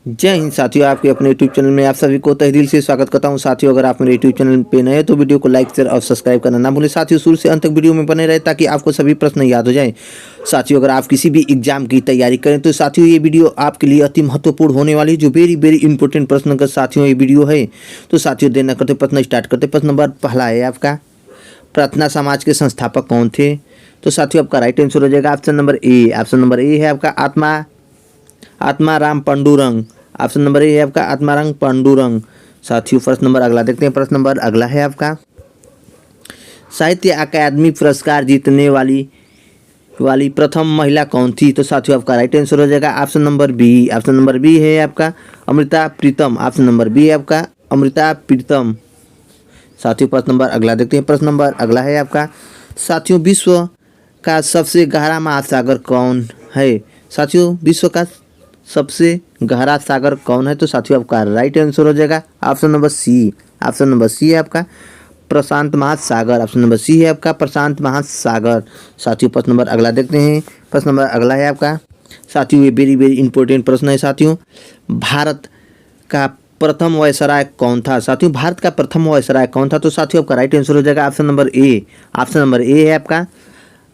जय हिंद साथियों, आपके अपने यूट्यूब चैनल में आप सभी को तहे दिल से स्वागत करता हूं। साथियों, अगर आप मेरे यूट्यूब चैनल पे नए हैं तो वीडियो को लाइक शेयर और सब्सक्राइब करना ना भूलें। साथियों, शुरू से अंत तक वीडियो में बने रहे ताकि आपको सभी प्रश्न याद हो जाएं। साथियों, अगर आप किसी भी एग्जाम की तैयारी करें तो साथियों ये वीडियो आपके लिए अति महत्वपूर्ण होने वाली है, जो वेरी वेरी इंपॉर्टेंट प्रश्न का साथियों ये वीडियो है। तो साथियों, देर न करते प्रश्न स्टार्ट करते। प्रश्न नंबर पहला है आपका, प्रार्थना समाज के संस्थापक कौन थे? तो साथियों आपका राइट आंसर हो जाएगा option number A. Option number A है आपका Atmaram Pandurang. Option number A है आपका आत्माराम पांडुरंग। साथियों, प्रश्न नंबर अगला देखते हैं। प्रश्न नंबर अगला है आपका, साहित्य अकादमी पुरस्कार जीतने वाली प्रथम महिला कौन थी? तो साथियों आपका राइट आंसर हो जाएगा option number B. Option number B है आपका Amrita Pritam. Option number B है आपका अमृता प्रीतम। साथियों, प्रश्न नंबर अगला देखते हैं। प्रश्न नंबर अगला है आपका, साथियों विश्व का सबसे गहरा महासागर कौन है? साथियों, विश्व का सबसे गहरा सागर कौन है? तो साथियों आपका राइट आंसर हो जाएगा option number C. Option number C है आपका प्रशांत महासागर। ऑप्शन नंबर सी है आपका प्रशांत महासागर। साथियों, प्रश्न नंबर अगला देखते हैं। प्रश्न नंबर अगला है आपका, साथियों ये वेरी वेरी इंपॉर्टेंट प्रश्न है। साथियों, भारत का प्रथम वायसराय कौन था? साथियों, भारत का प्रथम वायसराय कौन था? तो साथियों आपका राइट आंसर हो जाएगा option number A. Option number A है आपका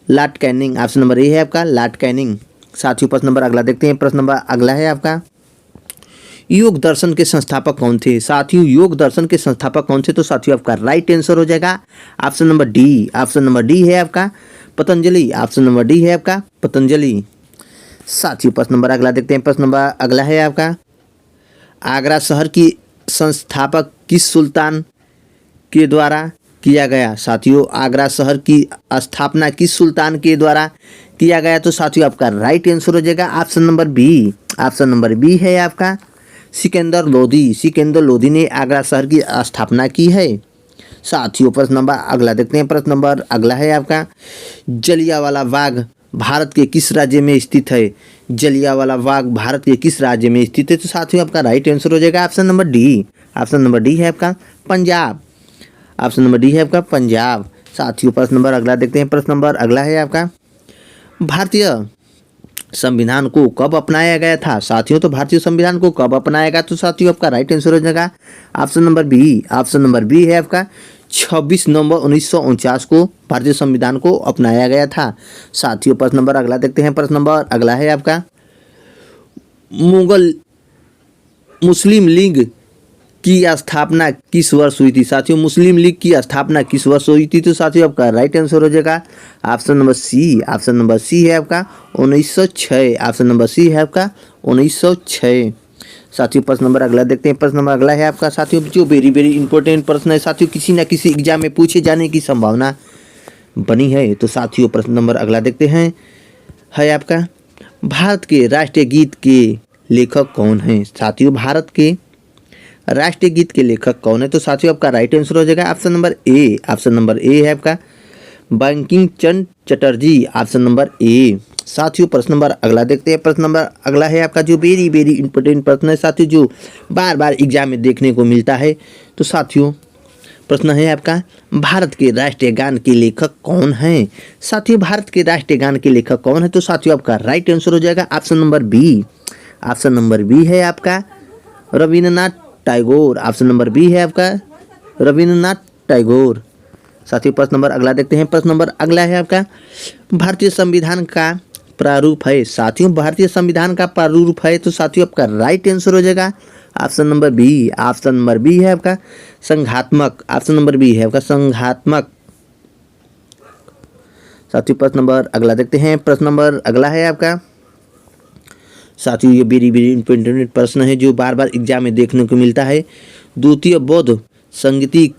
Lord Canning. Option number A है आपका लॉर्ड कैनिंग। साथियों, प्रश्न नंबर अगला देखते हैं। प्रश्न नंबर अगला है आपका, योग दर्शन के संस्थापक कौन थे? साथियों, योग दर्शन के संस्थापक कौन थे? तो साथियों आपका राइट आंसर हो जाएगा option number D. Option number D है आपका पतंजलि। ऑप्शन नंबर डी है आपका पतंजलि। साथियों, प्रश्न नंबर अगला देखते हैं। प्रश्न नंबर अगला है आपका, आगरा शहर की संस्थापक किस सुल्तान के द्वारा किया गया? साथियों, आगरा शहर की स्थापना किस सुल्तान के द्वारा किया गया? तो साथियों आपका राइट आंसर हो जाएगा option number B. Option number B है आपका सिकंदर लोदी। सिकंदर लोदी ने आगरा शहर की स्थापना की है। साथियों, प्रश्न नंबर अगला देखते हैं। प्रश्न नंबर अगला है आपका, जलियांवाला बाग भारत के किस राज्य में स्थित है? जलियांवाला बाग भारत के किस राज्य में स्थित है? तो साथियों आपका राइट आंसर हो जाएगा option number D. Option number D है आपका पंजाब। ऑप्शन नंबर डी है आपका पंजाब। साथियों, प्रश्न नंबर अगला देखते हैं। प्रश्न नंबर अगला है आपका, भारतीय संविधान को कब अपनाया गया था? साथियों, तो भारतीय संविधान को कब अपनाया गया? तो साथियों आपका राइट आंसर हो जाएगा option number B. Option number B है आपका 26 नवंबर 1949 को भारतीय संविधान को अपनाया गया था। साथियों, प्रश्न नंबर अगला देखते हैं। प्रश्न नंबर अगला है आपका, मुस्लिम लीग की स्थापना किस वर्ष हुई थी? साथियों, मुस्लिम लीग की स्थापना किस वर्ष हुई थी? तो साथियों आपका राइट आंसर हो जाएगा option number C. Option number C है आपका 1906। ऑप्शन नंबर सी है आपका 1906। साथियों, प्रश्न नंबर अगला देखते हैं। प्रश्न नंबर अगला है आपका, साथियों जो वेरी वेरी इंपॉर्टेंट प्रश्न है, साथियों किसी न किसी एग्जाम में पूछे जाने की संभावना बनी है। तो साथियों, प्रश्न नंबर अगला देखते हैं, है आपका, भारत के राष्ट्रीय गीत के लेखक कौन हैं? साथियों, भारत के राष्ट्रीय गीत के लेखक कौन है? तो साथियों आपका राइट आंसर हो जाएगा option number A. Option number A है आपका Bankim Chandra Chatterjee. Option number A. साथियों, प्रश्न नंबर अगला देखते हैं। प्रश्न नंबर अगला है आपका, जो वेरी वेरी इंपॉर्टेंट प्रश्न है साथियों, जो बार बार एग्जाम में देखने को मिलता है। तो साथियों, प्रश्न है आपका, भारत के राष्ट्रीय गान के लेखक कौन हैं? साथियों, भारत के राष्ट्रीय गान के लेखक कौन है? तो साथियों आपका राइट आंसर हो जाएगा option number B. Option number B है आपका Rabindranath Tagore. Option number B है आपका रविन्द्रनाथ टैगोर। साथियों, प्रश्न नंबर अगला देखते हैं। प्रश्न नंबर अगला है आपका, भारतीय संविधान का प्रारूप है? साथियों, भारतीय संविधान का प्रारूप है? तो साथियों आपका राइट आंसर हो जाएगा option number B. Option number B है आपका संघात्मक। ऑप्शन नंबर बी है आपका संघात्मक। साथियों, प्रश्न नंबर अगला देखते हैं। प्रश्न नंबर अगला है आपका, साथियों ये वेरी वेरी इंपॉर्टेंट प्रश्न है, जो बार बार एग्जाम में देखने को मिलता है। द्वितीय बौद्ध संगीति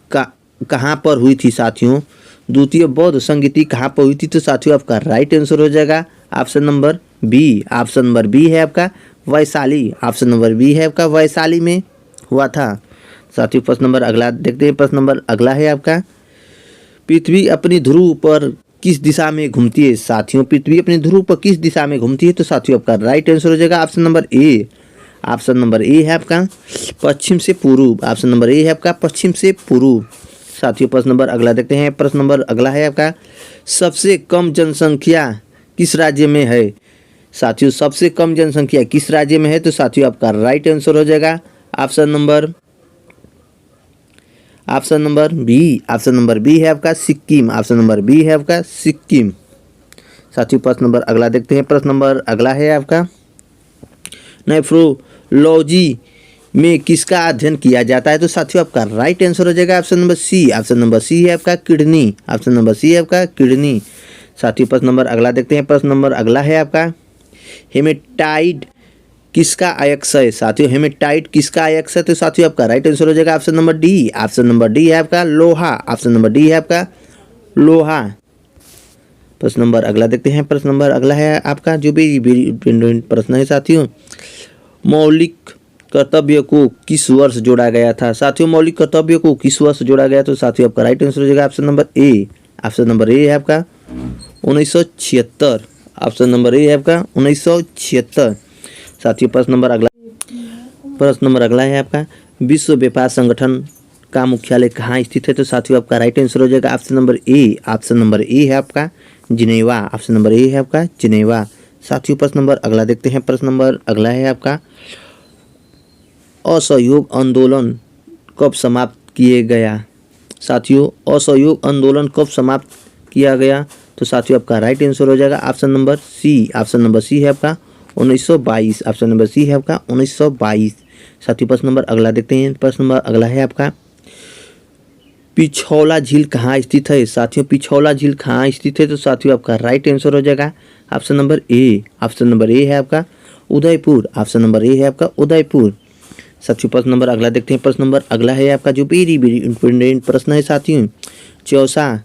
कहाँ पर हुई थी? साथियों, द्वितीय बौद्ध संगीति कहाँ पर हुई थी? तो साथियों आपका राइट आंसर हो जाएगा option number B. Option number B है आपका वैशाली। ऑप्शन नंबर बी है आपका वैशाली में हुआ था। साथियों, प्रश्न नंबर अगला देखते हैं। प्रश्न नंबर अगला है आपका, पृथ्वी अपनी ध्रुव पर किस दिशा में घूमती है? साथियों, पृथ्वी अपने ध्रुव पर किस दिशा में घूमती है? तो साथियों आपका राइट आंसर हो जाएगा option number A. Option number A है आपका पश्चिम से पूर्व। ऑप्शन नंबर ए है आपका पश्चिम से पूर्व। साथियों, प्रश्न नंबर अगला देखते हैं। प्रश्न नंबर अगला है आपका, सबसे कम जनसंख्या किस राज्य में है? साथियों सबसे कम जनसंख्या किस राज्य में है? तो साथियों आपका राइट आंसर हो जाएगा option number B. Option number B है आपका सिक्किम। ऑप्शन नंबर बी है आपका सिक्किम। साथियों प्रश्न नंबर अगला देखते हैं। प्रश्न नंबर अगला है आपका नेफ्रोलॉजी में किसका अध्ययन किया जाता है? तो साथियों आपका राइट आंसर हो जाएगा option number C. Option number C है आपका किडनी। ऑप्शन नंबर सी है आपका किडनी। साथियों प्रश्न नंबर अगला देखते हैं। प्रश्न नंबर अगला है आपका हेमेटाइट किसका अयस्क है? साथियों हेमेटाइट किसका अयस्क है? तो साथियों आपका राइट आंसर हो जाएगा option number D. Option number D है आपका लोहा। ऑप्शन नंबर डी है आपका लोहा। प्रश्न नंबर अगला देखते हैं। प्रश्न नंबर अगला है आपका जो भी प्रश्न है साथियों, मौलिक कर्तव्य को किस वर्ष जोड़ा गया था? साथियों मौलिक कर्तव्य को किस वर्ष जोड़ा गया? तो साथियों आपका राइट आंसर हो जाएगा option number A. Option number A है आपका 1976। ऑप्शन नंबर ए है आपका 1976। साथियों प्रश्न नंबर अगला है आपका विश्व व्यापार संगठन का मुख्यालय कहाँ स्थित है? तो साथियों आपका राइट आंसर हो जाएगा option number A. Option number A है आपका जिनेवा। ऑप्शन नंबर ए है आपका जिनेवा। साथियों प्रश्न नंबर अगला देखते हैं। प्रश्न नंबर अगला है आपका असहयोग आंदोलन कब समाप्त किए गया? साथियों असहयोग आंदोलन कब समाप्त किया गया? तो साथियों आपका राइट आंसर हो जाएगा option number C. Option number C है आपका 1922। ऑप्शन नंबर सी है आपका 1922। साथियों प्रश्न नंबर अगला देखते हैं। प्रश्न नंबर अगला है आपका पिछौला झील कहाँ स्थित है? साथियों पिछौला झील कहाँ स्थित है? तो साथियों आपका राइट आंसर हो जाएगा option number A. Option number A है आपका उदयपुर। ऑप्शन नंबर ए है आपका उदयपुर। साथियों प्रश्न नंबर अगला देखते हैं। प्रश्न नंबर अगला है आपका जो वेरी वेरी इंपॉर्टेंट प्रश्न है साथियों, चौसा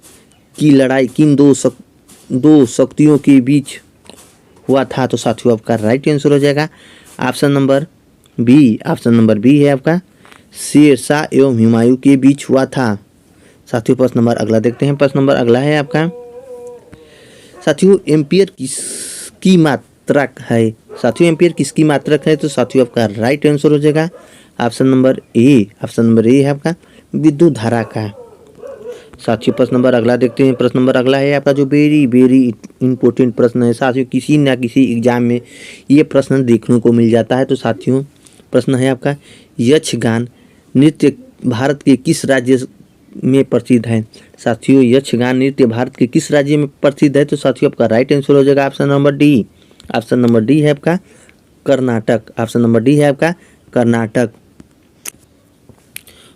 की लड़ाई किन दो शक्तियों के बीच हुआ था? तो साथियों आपका राइट आंसर हो जाएगा option number B. Option number B है आपका शेरशाह एवं हुमायूं के बीच हुआ था। साथियों प्रश्न नंबर अगला देखते हैं। प्रश्न नंबर अगला है आपका साथियों एम्पियर किसकी मात्रक है? साथियों एम्पियर किसकी मात्रक है? तो साथियों आपका राइट आंसर हो जाएगा option number A. Option number A है आपका विद्युत धारा का। साथियों प्रश्न नंबर अगला देखते हैं। प्रश्न नंबर अगला है आपका जो वेरी वेरी इंपॉर्टेंट प्रश्न है साथियों, किसी ना किसी एग्जाम में ये प्रश्न देखने को मिल जाता है। तो साथियों प्रश्न है आपका यक्षगान नृत्य भारत के किस राज्य में प्रसिद्ध है? साथियों यक्षगान नृत्य भारत के किस राज्य में प्रसिद्ध है? तो साथियों आपका राइट आंसर हो जाएगा option number D. Option number D है आपका कर्नाटक। ऑप्शन नंबर डी है आपका कर्नाटक।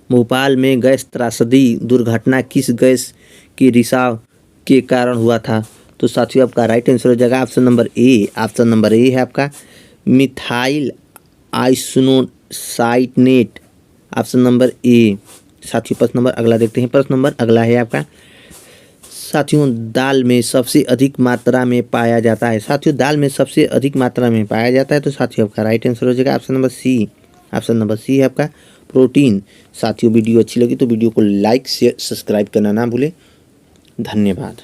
भोपाल में गैस त्रासदी दुर्घटना किस गैस के रिसाव के कारण हुआ था? तो साथियों आपका राइट आंसर हो जाएगा option number A. Option number A है आपका methyl isocyanate. Option number A. साथियों प्रश्न नंबर अगला देखते हैं। प्रश्न नंबर अगला है आपका साथियों दाल में सबसे अधिक मात्रा में पाया जाता है? साथियों दाल में सबसे अधिक मात्रा में पाया जाता है। तो साथियों आपका राइट आंसर हो जाएगा option number C. Option number C है आपका प्रोटीन। साथियों वीडियो अच्छी लगी तो वीडियो को लाइक शेयर सब्सक्राइब करना ना भूलें। धन्यवाद।